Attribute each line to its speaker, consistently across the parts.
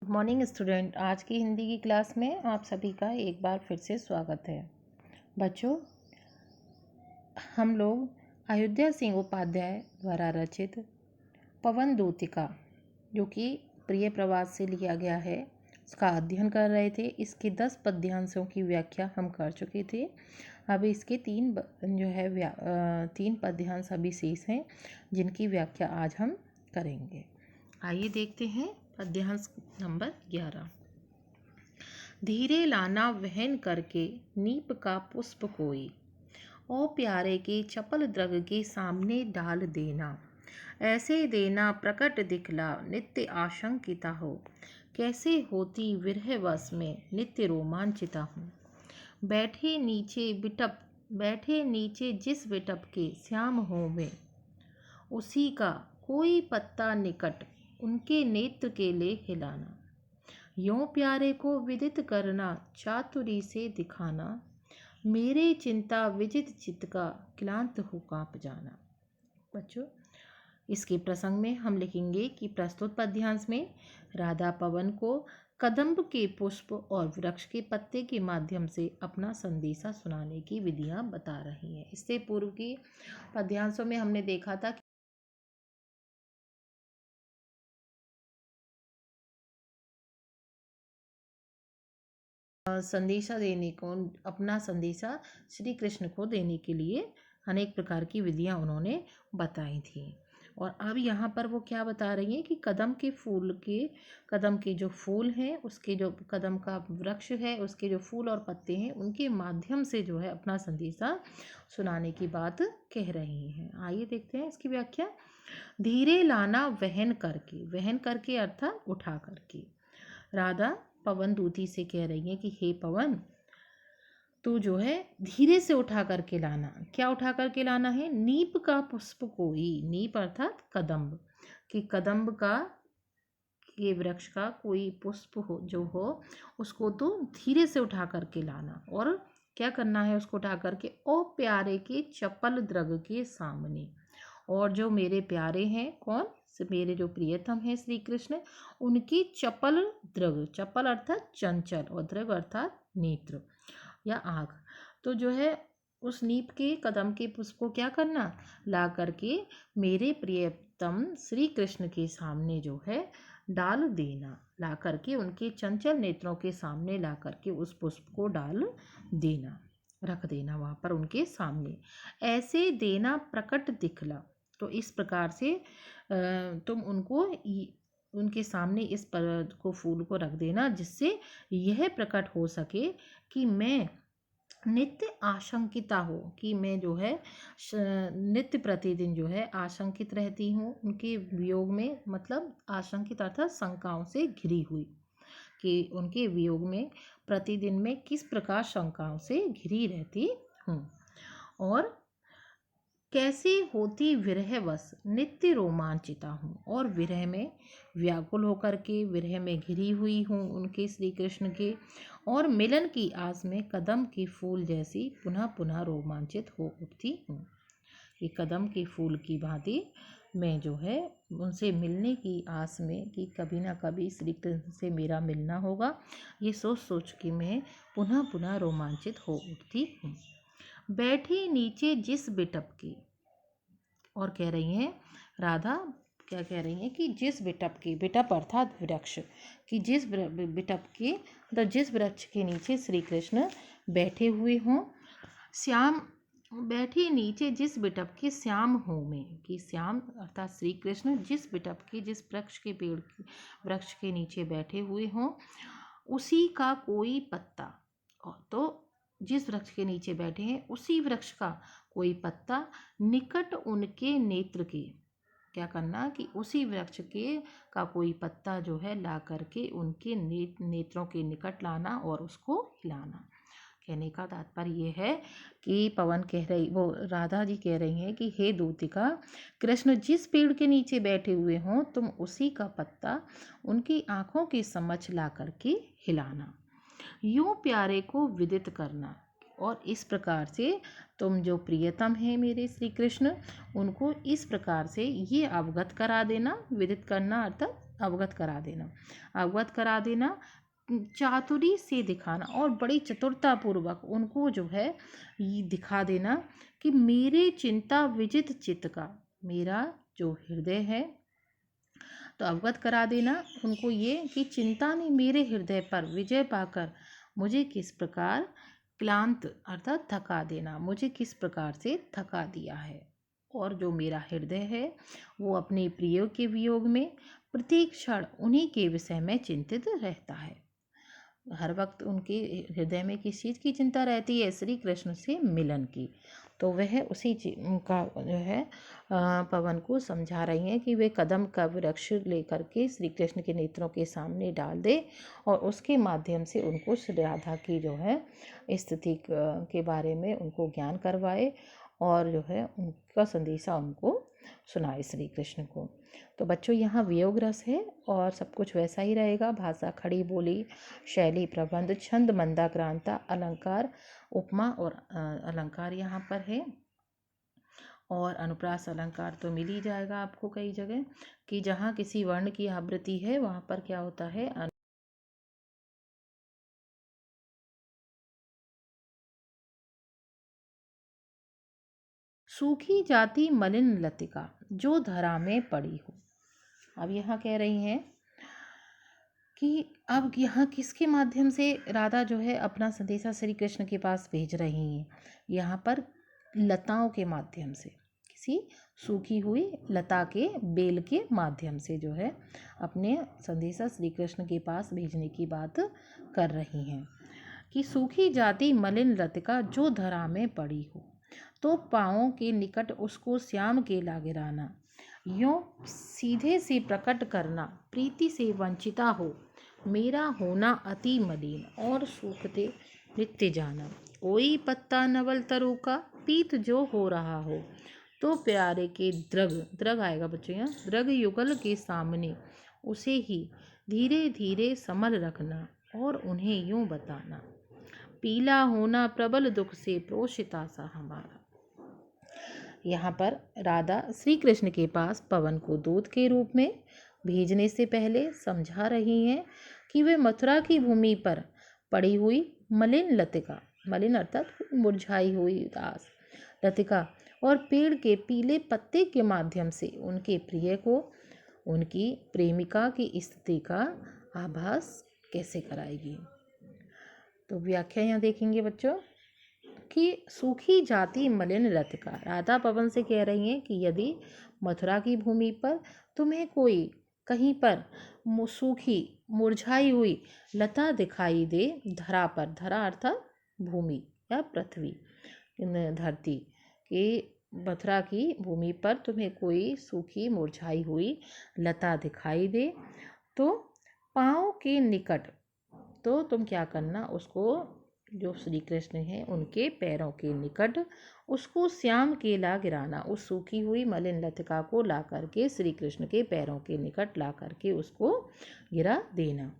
Speaker 1: Morning student, आज की हिंदी की क्लास में आप सभी का एक बार फिर से स्वागत है। बच्चों, हम लोग अयोध्या सिंह उपाध्याय द्वारा रचित पवन दूतिका, जो कि प्रिय प्रवास से लिया गया है, उसका अध्ययन कर रहे थे। इसके 10 पद्यांशों की व्याख्या हम कर चुके थे। अब इसके 3 पद्यांश अभी शेष हैं, जिनकी व्याख्या आज हम करेंगे। आइए देखते हैं पद्यांश नंबर 11। धीरे लाना वहन करके नीप का पुष्प कोई, ओ प्यारे के चपल द्रग के सामने डाल देना। ऐसे देना प्रकट दिखला नित्य आशंकिता हो, कैसे होती विरह वश में नित्य रोमांचिता हूँ। बैठे नीचे जिस विटप के श्याम हो में, उसी का कोई पत्ता निकट उनके नेत्र के लिए हिलाना। यों प्यारे को विदित करना चातुरी से दिखाना, मेरे चिंता विजित चित्त का क्लांत हो काँप जाना। बच्चों, इसके प्रसंग में हम लिखेंगे कि प्रस्तुत पद्यांश में राधा पवन को कदम्ब के पुष्प और वृक्ष के पत्ते के माध्यम से अपना संदेशा सुनाने की विधियां बता रही हैं। इससे पूर्व की पद्यांशों में हमने देखा था अपना संदेशा श्री कृष्ण को देने के लिए अनेक प्रकार की विधियां उन्होंने बताई थी। और अब यहाँ पर वो क्या बता रही हैं कि कदम के जो फूल हैं, उसके जो कदम का वृक्ष है, उसके जो फूल और पत्ते हैं, उनके माध्यम से जो है अपना संदेशा सुनाने की बात कह रही हैं। आइए देखते हैं इसकी व्याख्या। धीरे लाना वहन करके अर्थात उठा करके। राधा पवन दूती से कह रही है कि हे पवन, तू जो है धीरे से उठा करके लाना। क्या उठा करके लाना है? नीप का पुष्प कोई, नीप अर्थात कदम्ब, कि कदम्ब का के वृक्ष का कोई पुष्प हो उसको तो धीरे से उठा करके लाना। और क्या करना है उसको उठा करके? ओ प्यारे के चपल द्रग के सामने। और जो मेरे प्यारे हैं, कौन? मेरे जो प्रियतम हैं श्री कृष्ण, उनकी चपल द्रग, चपल अर्थात चंचल और द्रग अर्थात नेत्र या आँख, तो जो है उस नीप के कदम के पुष्प को क्या करना? ला करके मेरे प्रियतम श्री कृष्ण के सामने जो है डाल देना। ला करके उनके चंचल नेत्रों के सामने ला करके उस पुष्प को डाल देना, रख देना वहाँ पर उनके सामने। ऐसे देना प्रकट दिखला, तो इस प्रकार से तुम उनके सामने इस पर को फूल को रख देना, जिससे यह प्रकट हो सके कि मैं नित्य आशंकिता हो, कि मैं जो है नित्य प्रतिदिन जो है आशंकित रहती हूँ उनके वियोग में। मतलब आशंकित अर्थात शंकाओं से घिरी हुई, कि उनके वियोग में प्रतिदिन में किस प्रकार शंकाओं से घिरी रहती हूँ। और कैसे होती विरह वश नित्य रोमांचिता हूँ, और विरह में व्याकुल होकर के, विरह में घिरी हुई हूँ उनके श्री कृष्ण के, और मिलन की आस में कदम के फूल जैसी पुनः पुनः रोमांचित हो उठती हूँ। कि कदम के फूल की भांति मैं जो है उनसे मिलने की आस में, कि कभी ना कभी श्री कृष्ण से मेरा मिलना होगा, ये सोच सोच के मैं पुनः पुनः रोमांचित हो उठती हूँ। बैठी नीचे जिस बिटप की, और कह रही हैं राधा, क्या कह रही हैं कि जिस बिटप की, बिटप अर्थात वृक्ष, कि जिस बिटप के मतलब जिस वृक्ष के नीचे श्री कृष्ण बैठे हुए हों, श्याम बैठे नीचे जिस बिटप के श्याम हो में, कि श्याम अर्थात श्री कृष्ण जिस बिटप के, जिस वृक्ष के नीचे बैठे हुए हों, उसी का कोई पत्ता, तो जिस वृक्ष के नीचे बैठे हैं उसी वृक्ष का कोई पत्ता निकट उनके नेत्र के, क्या करना? कि उसी वृक्ष के का कोई पत्ता जो है ला करके उनके नेत्रों के निकट लाना और उसको हिलाना। कहने का तात्पर्य ये है कि राधा जी कह रही हैं कि हे दूतिका, कृष्ण जिस पेड़ के नीचे बैठे हुए हों, तुम उसी का पत्ता उनकी आँखों के समक्ष ला करके हिलाना। यूं प्यारे को विदित करना, और इस प्रकार से तुम जो प्रियतम हैं मेरे श्री कृष्ण, उनको इस प्रकार से ये अवगत करा देना। विदित करना अर्थात अवगत करा देना, अवगत करा देना, चातुरी से दिखाना और बड़ी चतुरता पूर्वक उनको जो है ये दिखा देना कि मेरे चिंता विजित चित्त का, मेरा जो हृदय है, तो अवगत करा देना उनको ये कि चिंता ने मेरे हृदय पर विजय पाकर मुझे किस प्रकार क्लांत अर्थात थका देना, मुझे किस प्रकार से थका दिया है। और जो मेरा हृदय है वो अपने प्रिय के वियोग में प्रत्येक क्षण उन्हीं के विषय में चिंतित रहता है। हर वक्त उनके हृदय में किस चीज़ की चिंता रहती है? श्री कृष्ण से मिलन की। तो वह उसी का जो है पवन को समझा रही हैं कि वे कदम का वृक्ष लेकर के श्री कृष्ण के नेत्रों के सामने डाल दे और उसके माध्यम से उनको श्री राधा की जो है स्थिति के बारे में उनको ज्ञान करवाए और जो है उनका संदेशा उनको सुनाए श्री कृष्ण को। तो बच्चों यहाँ वियोग रस है और सब कुछ वैसा ही रहेगा। भाषा खड़ी बोली, शैली प्रबंध, छंद मंदाक्रांता, अलंकार उपमा और अलंकार यहाँ पर है। और अनुप्रास अलंकार तो मिल ही जाएगा आपको कई जगह कि जहाँ किसी वर्ण की आवृत्ति है वहाँ पर क्या होता है, सूखी जाती मलिन लतिका जो धरा में पड़ी हो। अब यहाँ कह रही हैं कि अब यहाँ किसके माध्यम से राधा जो है अपना संदेशा श्री कृष्ण के पास भेज रही हैं? यहाँ पर लताओं के माध्यम से, किसी सूखी हुई लता के बेल के माध्यम से जो है अपने संदेशा श्री कृष्ण के पास भेजने की बात कर रही हैं कि सूखी जाती मलिन लतिका जो धरा में पड़ी हो, तो पाँवों के निकट उसको श्याम केला गिराना, यूं सीधे से प्रकट करना, प्रीति से वंचिता हो, मेरा होना अति मलिन और सूखते नित्य जाना। कोई पत्ता नवल तरु का पीत जो हो रहा हो, तो प्यारे के द्रग, द्रग आएगा बच्चों यहाँ, द्रग युगल के सामने उसे ही धीरे धीरे समल रखना और उन्हें यूं बताना, पीला होना प्रबल दुख से प्रोषिता सा हमारा। यहाँ पर राधा श्री कृष्ण के पास पवन को दूत के रूप में भेजने से पहले समझा रही हैं कि वे मथुरा की भूमि पर पड़ी हुई मलिन लतिका, मलिन अर्थात मुरझाई हुई दास लतिका और पेड़ के पीले पत्ते के माध्यम से उनके प्रिय को उनकी प्रेमिका की स्थिति का आभास कैसे कराएगी। तो व्याख्या यहाँ देखेंगे बच्चों कि सूखी जाती मलिन लतिका, राधा पवन से कह रही हैं कि यदि मथुरा की भूमि पर तुम्हें कोई कहीं पर सूखी मुरझाई हुई लता दिखाई दे, धरा पर, धरा अर्थात भूमि या पृथ्वी, धरती के मथुरा की भूमि पर तुम्हें कोई सूखी मुरझाई हुई लता दिखाई दे, तो पाँव के निकट, तो तुम क्या करना, उसको जो श्री कृष्ण हैं उनके पैरों के निकट उसको श्याम केला गिराना, उस सूखी हुई मलिन लतिका को ला करके श्री कृष्ण के पैरों के निकट ला करके उसको गिरा देना,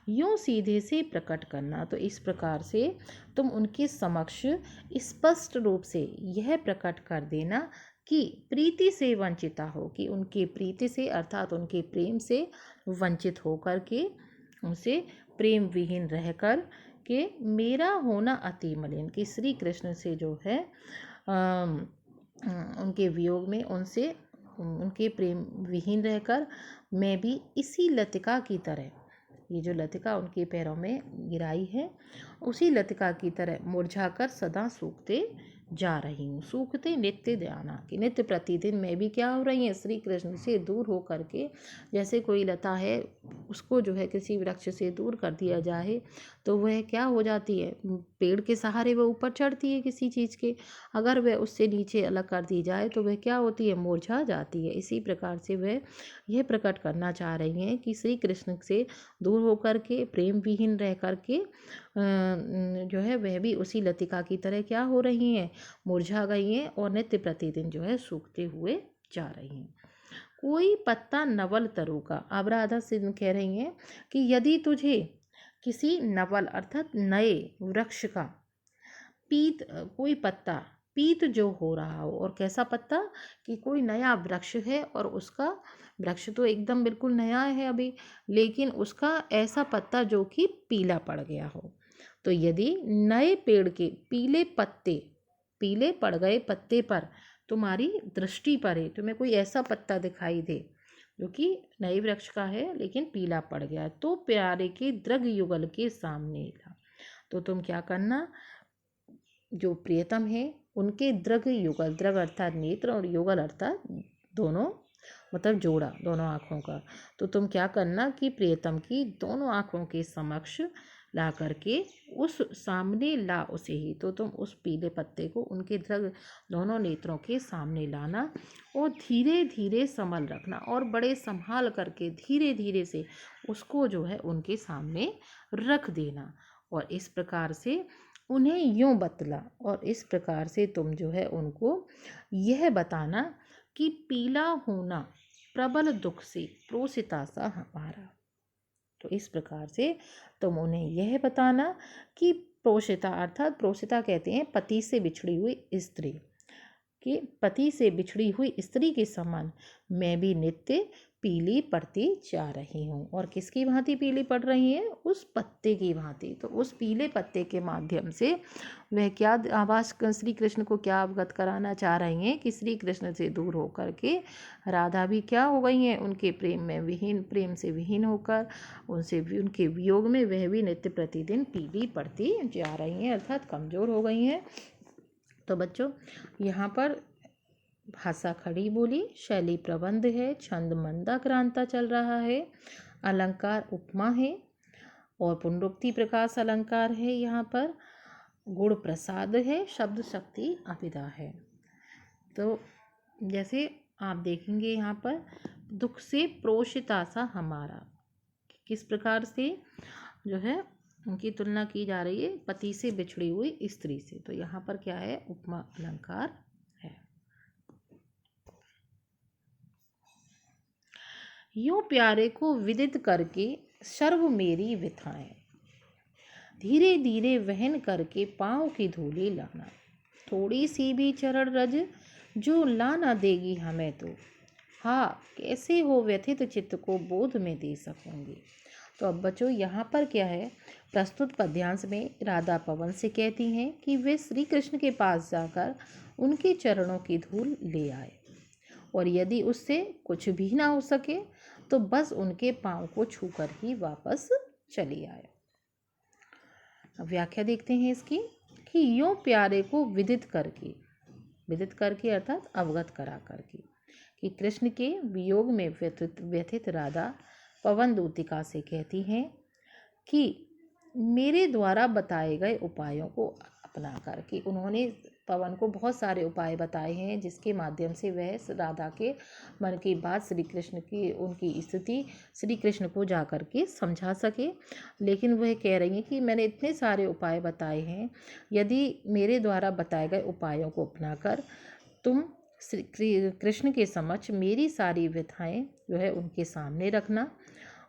Speaker 1: यूं सीधे से प्रकट करना। तो इस प्रकार से तुम उनके समक्ष स्पष्ट रूप से यह प्रकट कर देना कि प्रीति से वंचिता हो, कि उनके प्रीति से अर्थात उनके प्रेम से वंचित होकर के, उनसे प्रेम विहीन रहकर के मेरा होना अति मलिन, कि श्री कृष्ण से जो है उनके वियोग में, उनसे उनके प्रेम विहीन रहकर मैं भी इसी लतिका की तरह, ये जो लतिका उनके पैरों में गिराई है उसी लतिका की तरह मुरझाकर सदा सूखते जा रही हूँ, सूखते नित्य जाना, कि नित्य प्रतिदिन मैं भी क्या हो रही है, श्री कृष्ण से दूर हो करके, जैसे कोई लता है उसको जो है किसी वृक्ष से दूर कर दिया जाए तो वह क्या हो जाती है, पेड़ के सहारे वह ऊपर चढ़ती है किसी चीज़ के, अगर वह उससे नीचे अलग कर दी जाए तो वह क्या होती है, मुरझा जाती है। इसी प्रकार से वह यह प्रकट करना चाह रही हैं कि श्री कृष्ण से दूर होकर के, प्रेम विहीन रह करके जो है वह भी उसी लतिका की तरह क्या हो रही हैं, मुरझा गई हैं और नित्य प्रतिदिन जो है सूखते हुए जा रही हैं। कोई पत्ता नवल तरु का, अब राधा सिंह कह रही हैं कि यदि तुझे किसी नवल अर्थात नए वृक्ष का पीत, कोई पत्ता पीत जो हो रहा हो। और कैसा पत्ता, कि कोई नया वृक्ष है और उसका वृक्ष तो एकदम बिल्कुल नया है अभी, लेकिन उसका ऐसा पत्ता जो कि पीला पड़ गया हो। तो यदि नए पेड़ के पीले पत्ते, पीले पड़ गए पत्ते पर तुम्हारी दृष्टि पड़े, तुम्हें कोई ऐसा पत्ता दिखाई दे जो कि नए वृक्ष का है लेकिन पीला पड़ गया है, तो प्यारे के दृग युगल के सामने ला। तो तुम क्या करना, जो प्रियतम है उनके दृग युगल, दृग अर्थात नेत्र और युगल अर्थात दोनों, मतलब जोड़ा दोनों आँखों का। तो तुम क्या करना कि प्रियतम की दोनों आँखों के समक्ष ला करके उस सामने ला उसे ही। तो तुम उस पीले पत्ते को उनके दृग दोनों नेत्रों के सामने लाना और धीरे धीरे संभल रखना और बड़े संभाल करके धीरे धीरे से उसको जो है उनके सामने रख देना। और इस प्रकार से उन्हें यूँ बतला, और इस प्रकार से तुम जो है उनको यह बताना कि पीला होना प्रबल दुख से प्रोसिता सा हमारा। तो इस प्रकार से तुम उन्हें यह बताना कि प्रोषिता, अर्थात प्रोषिता कहते हैं पति से बिछड़ी हुई स्त्री, कि पति से बिछड़ी हुई स्त्री के समान मैं भी नित्य पीली पड़ती जा रही हूँ। और किसकी भांति पीली पड़ रही है, उस पत्ते की भांति। तो उस पीले पत्ते के माध्यम से वह क्या आवाज श्री कृष्ण को क्या अवगत कराना चाह रही हैं कि श्री कृष्ण से दूर होकर के राधा भी क्या हो गई हैं, उनके प्रेम में विहीन, प्रेम से विहीन होकर उनसे उनके वियोग में वह भी नित्य प्रतिदिन पीली पड़ती जा रही हैं, अर्थात कमज़ोर हो गई हैं। तो बच्चों यहाँ पर भाषा खड़ी बोली, शैली प्रबंध है, छंद मंदाक्रांता चल रहा है, अलंकार उपमा है और पुनरुक्ति प्रकाश अलंकार है, यहाँ पर गुण प्रसाद है, शब्द शक्ति अभिधा है। तो जैसे आप देखेंगे यहाँ पर दुख से प्रोषिता सा हमारा, किस प्रकार से जो है उनकी तुलना की जा रही है पति से बिछड़ी हुई स्त्री से। तो यहाँ पर क्या है, उपमा अलंकार है। यूं प्यारे को विदित करके सर्व मेरी विथाएं, धीरे धीरे वहन करके पाँव की धूली लाना, थोड़ी सी भी चरण रज जो ला ना देगी हमें तो, हाँ कैसे हो व्यथित चित्त को बोध में दे सकूंगी। तो अब बच्चों यहाँ पर क्या है, प्रस्तुत पद्यांश में राधा पवन से कहती हैं कि वे श्री कृष्ण के पास जाकर उनके चरणों की धूल ले आए, और यदि उससे कुछ भी ना हो सके तो बस उनके पाँव को छूकर ही वापस चली आए। अब व्याख्या देखते हैं इसकी, कि यूँ प्यारे को विदित करके अर्थात अवगत करा करके, कि कृष्ण के वियोग में व्यथित राधा पवन दूतिका से कहती हैं कि मेरे द्वारा बताए गए उपायों को अपना करके, उन्होंने पवन को बहुत सारे उपाय बताए हैं जिसके माध्यम से वह राधा के मन की बात श्री कृष्ण की उनकी स्थिति श्री कृष्ण को जा कर के समझा सके। लेकिन वह कह रही हैं कि मैंने इतने सारे उपाय बताए हैं, यदि मेरे द्वारा बताए गए उपायों को अपनाकर तुम श्री कृष्ण के समक्ष मेरी सारी व्यथाएं जो है उनके सामने रखना,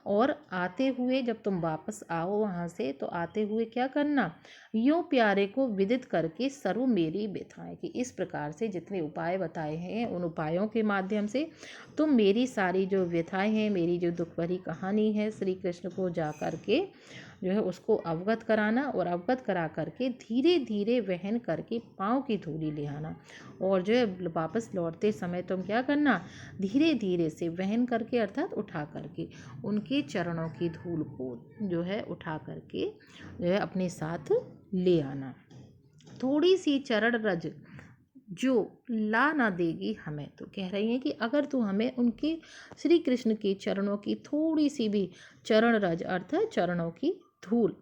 Speaker 1: और आते हुए जब तुम वापस आओ वहाँ से तो आते हुए क्या करना, यूँ प्यारे को विदित करके सर्व मेरी व्यथाएं, कि इस प्रकार से जितने उपाय बताए हैं उन उपायों के माध्यम से तुम मेरी सारी जो व्यथाएं हैं, मेरी जो दुख भरी कहानी है श्री कृष्ण को जा कर के जो है उसको अवगत कराना, और अवगत करा करके धीरे धीरे वहन करके पाँव की धूली ले आना। और जो है वापस लौटते समय तुम क्या करना, धीरे धीरे से वहन करके अर्थात उठा करके उनके चरणों की धूल को जो है उठा करके जो है अपने साथ ले आना। थोड़ी सी चरण रज जो ला ना देगी हमें, तो कह रही हैं कि अगर तू हमें उनके श्री कृष्ण के चरणों की थोड़ी सी भी चरण रज अर्थात चरणों की धूल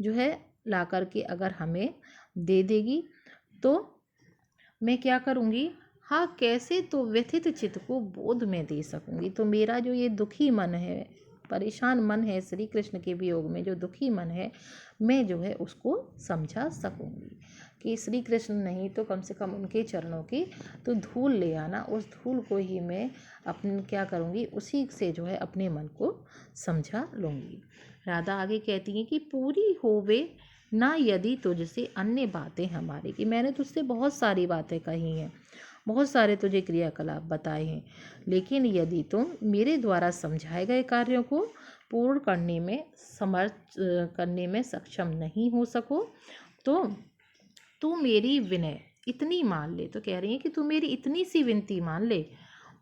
Speaker 1: जो है ला करके अगर हमें दे देगी तो मैं क्या करूँगी, हाँ कैसे तो व्यथित चित्त को बोध में दे सकूँगी। तो मेरा जो ये दुखी मन है, परेशान मन है श्री कृष्ण के वियोग में जो दुखी मन है, मैं जो है उसको समझा सकूँगी कि श्री कृष्ण नहीं तो कम से कम उनके चरणों की तो धूल ले आना, उस धूल को ही मैं अपने क्या करूँगी, उसी से जो है अपने मन को समझा लूँगी। राधा आगे कहती हैं कि पूरी होवे ना यदि तुझसे अन्य बातें हमारी, कि मैंने तुझसे बहुत सारी बातें कही हैं, बहुत सारे तुझे क्रियाकलाप बताए हैं, लेकिन यदि तुम मेरे द्वारा समझाए गए कार्यों को पूर्ण करने में सक्षम नहीं हो सको तो तू मेरी विनय इतनी मान ले। तो कह रही है कि तू मेरी इतनी सी विनती मान ले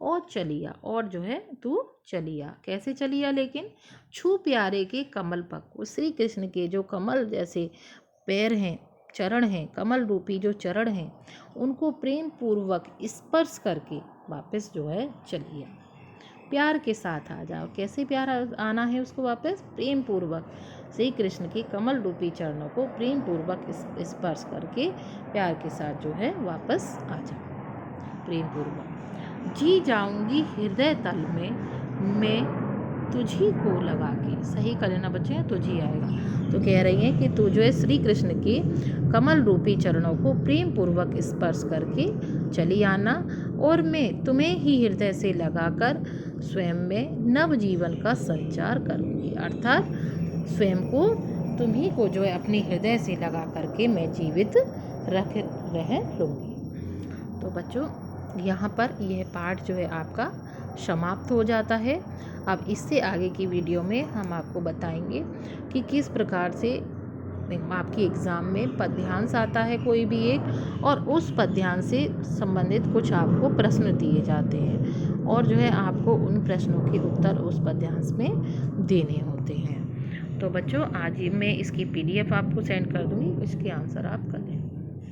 Speaker 1: और चलिया, और जो है तू चलिया। कैसे चलिया? लेकिन छू प्यारे के कमल पग को, श्री कृष्ण के जो कमल जैसे पैर हैं, चरण हैं, कमल रूपी जो चरण हैं, उनको प्रेम पूर्वक स्पर्श करके वापस जो है चलिया। प्यार के साथ आ जाओ। कैसे प्यार आना है उसको वापस? प्रेम पूर्वक श्री कृष्ण के कमल रूपी चरणों को प्रेम पूर्वक स्पर्श करके प्यार के साथ जो है वापस आ जाओ प्रेम पूर्वक। जी जाऊंगी हृदय तल में मैं तुझी को लगा के। सही कर लेना बच्चे, तुझी आएगा। तो कह रही है कि तू जो है श्री कृष्ण के कमल रूपी चरणों को प्रेम पूर्वक स्पर्श करके चली आना, और मैं तुम्हें ही हृदय से लगाकर स्वयं में नव जीवन का संचार करूँगी। अर्थात स्वयं को, तुम्ही को जो है अपने हृदय से लगा करके मैं जीवित रह लूँगी। तो बच्चों यहाँ पर यह पाठ जो है आपका समाप्त हो जाता है। अब इससे आगे की वीडियो में हम आपको बताएंगे कि किस प्रकार से आपकी एग्ज़ाम में पद्यांश आता है कोई भी एक, और उस पद्यांश से संबंधित कुछ आपको प्रश्न दिए जाते हैं, और जो है आपको उन प्रश्नों के उत्तर उस पद्यांश में देने होते हैं। तो बच्चों आज ही मैं इसकी PDF आपको सेंड कर दूँगी, इसके आंसर आप कर